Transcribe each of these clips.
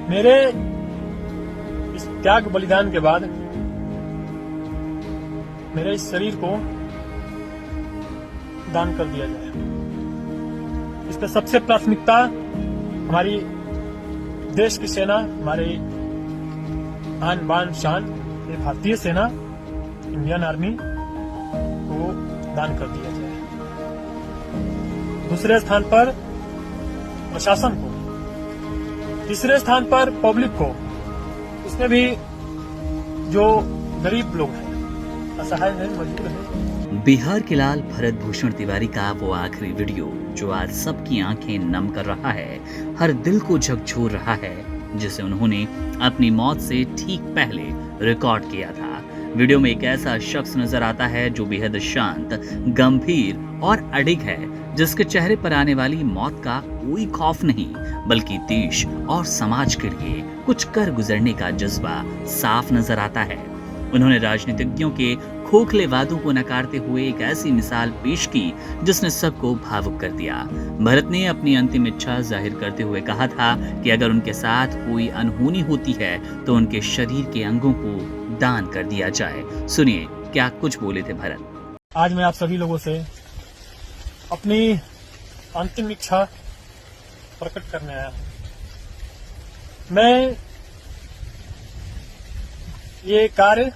मेरे इस त्याग बलिदान के बाद मेरे इस शरीर को दान कर दिया जाए। इस पर सबसे प्राथमिकता हमारी देश की सेना, हमारे आन बान शान ये भारतीय सेना, इंडियन आर्मी को दान कर दिया जाए। दूसरे स्थान पर प्रशासन को, तीसरे स्थान पर पब्लिक को, उसमें भी जो गरीब लोग हैं, असहाय हैं, मजबूर हैं। बिहार के लाल भरत भूषण तिवारी का वो आखिरी वीडियो जो आज सबकी आंखें नम कर रहा है, हर दिल को झकझोर रहा है, जिसे उन्होंने अपनी मौत से ठीक पहले रिकॉर्ड किया था। वीडियो में एक ऐसा शख्स नजर आता है जो बेहद शांत, गंभीर और अडिग है, जिसके चेहरे पर आने वाली मौत का कोई खौफ नहीं, बल्कि देश और समाज के लिए कुछ कर गुजरने का जज्बा साफ नजर आता है। उन्होंने राजनीतिज्ञों के खोखले वादों को नकारते हुए एक ऐसी मिसाल पेश की जिसने सबको भावुक कर दिया। भरत ने अपनी अंतिम इच्छा जाहिर करते हुए कहा था कि अगर उनके साथ कोई अनहोनी होती है तो उनके शरीर के अंगों को दान कर दिया जाए। सुनिए क्या कुछ बोले थे भरत। आज मैं आप सभी लोगों से अपनी अंतिम इच्छा प्रकट करने आया हूं। मैं ये कार्य,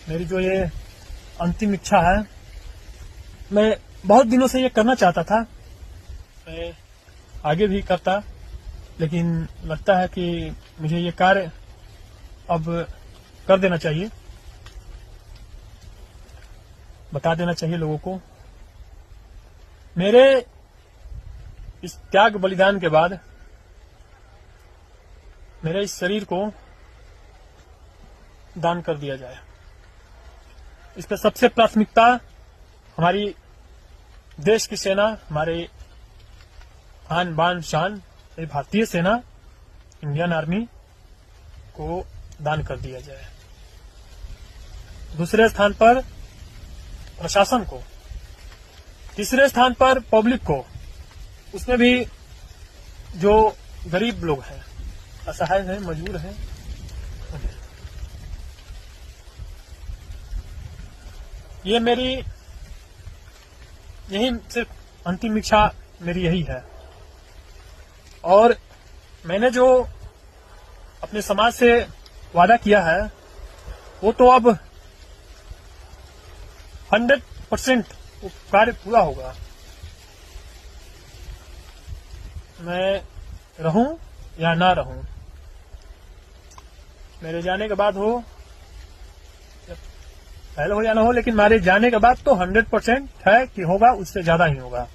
मेरी जो ये अंतिम इच्छा है, मैं बहुत दिनों से ये करना चाहता था। मैं आगे भी करता, लेकिन लगता है कि मुझे ये कार्य अब कर देना चाहिए, बता देना चाहिए लोगों को। मेरे इस त्याग बलिदान के बाद मेरे इस शरीर को दान कर दिया जाए। इस पर सबसे प्राथमिकता हमारी देश की सेना, हमारे आन बान शान ये भारतीय सेना, इंडियन आर्मी को दान कर दिया जाए। दूसरे स्थान पर प्रशासन को, तीसरे स्थान पर पब्लिक को, उसमें भी जो गरीब लोग हैं, असहाय हैं, मजबूर हैं। ये मेरी यही सिर्फ अंतिम इच्छा मेरी यही है। और मैंने जो अपने समाज से वादा किया है वो तो अब 100% कार्य पूरा होगा। मैं रहूं या ना रहूं, मेरे जाने के बाद हो, पहले हो या ना हो, लेकिन मेरे जाने के बाद तो 100% है कि होगा, उससे ज्यादा ही होगा।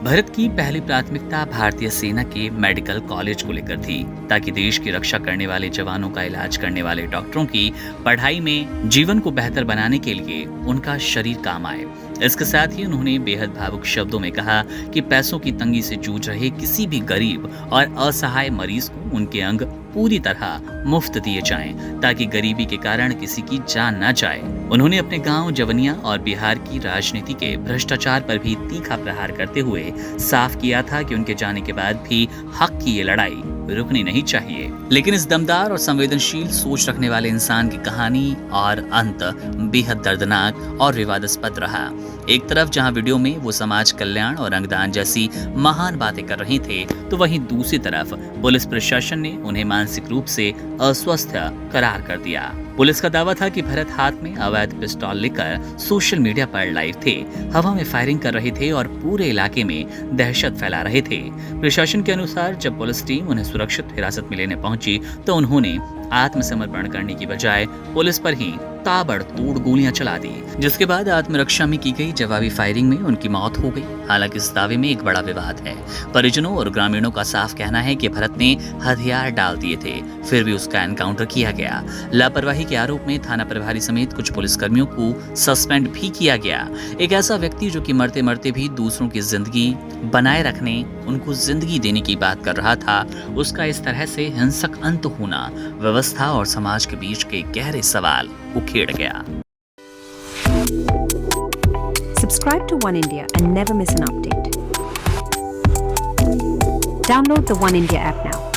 भरत की पहली प्राथमिकता भारतीय सेना के मेडिकल कॉलेज को लेकर थी, ताकि देश की रक्षा करने वाले जवानों का इलाज करने वाले डॉक्टरों की पढ़ाई में जीवन को बेहतर बनाने के लिए उनका शरीर काम आए। इसके साथ ही उन्होंने बेहद भावुक शब्दों में कहा कि पैसों की तंगी से जूझ रहे किसी भी गरीब और असहाय मरीज को उनके अंग पूरी तरह मुफ्त दिए जाएं, ताकि गरीबी के कारण किसी की जान न जाए। उन्होंने अपने गांव जवनिया और बिहार की राजनीति के भ्रष्टाचार पर भी तीखा प्रहार करते हुए साफ किया था कि उनके जाने के बाद भी हक की ये लड़ाई रुकनी नहीं चाहिए। लेकिन इस दमदार और संवेदनशील सोच रखने वाले इंसान की कहानी और अंत बेहद दर्दनाक और विवादास्पद रहा। एक तरफ जहां वीडियो में वो समाज कल्याण और अंगदान जैसी महान बातें कर रहे थे, तो वहीं दूसरी तरफ पुलिस प्रशासन ने उन्हें मानसिक रूप से अस्वस्थ करार कर दिया। पुलिस का दावा था कि भरत हाथ में अवैध पिस्तौल लेकर सोशल मीडिया पर लाइव थे, हवा में फायरिंग कर रहे थे और पूरे इलाके में दहशत फैला रहे थे। प्रशासन के अनुसार जब पुलिस टीम उन्हें सुरक्षित हिरासत में लेने पहुंची तो उन्होंने आत्मसमर्पण करने की बजाय पुलिस पर ही ताबड़तोड़ गोलियां चला दी, जिसके बाद आत्मरक्षा में की गई जवाबी फायरिंग में उनकी मौत हो गई। हालांकि इस दावे में एक बड़ा विवाद है। परिजनों और ग्रामीणों का साफ कहना है कि भरत ने हथियार डाल दिए थे, फिर भी उसका एनकाउंटर किया गया। लापरवाही के आरोप में थाना प्रभारी समेत कुछ पुलिसकर्मियों को सस्पेंड भी किया गया। एक ऐसा व्यक्ति जो कि मरते मरते भी दूसरों की जिंदगी बनाए रखने, उनको जिंदगी देने की बात कर रहा था, उसका इस तरह से हिंसक अंत होना व्यवस्था और समाज के बीच के गहरे सवाल उखेड़ गया। Subscribe to One India and never miss an update. Download the One India app now.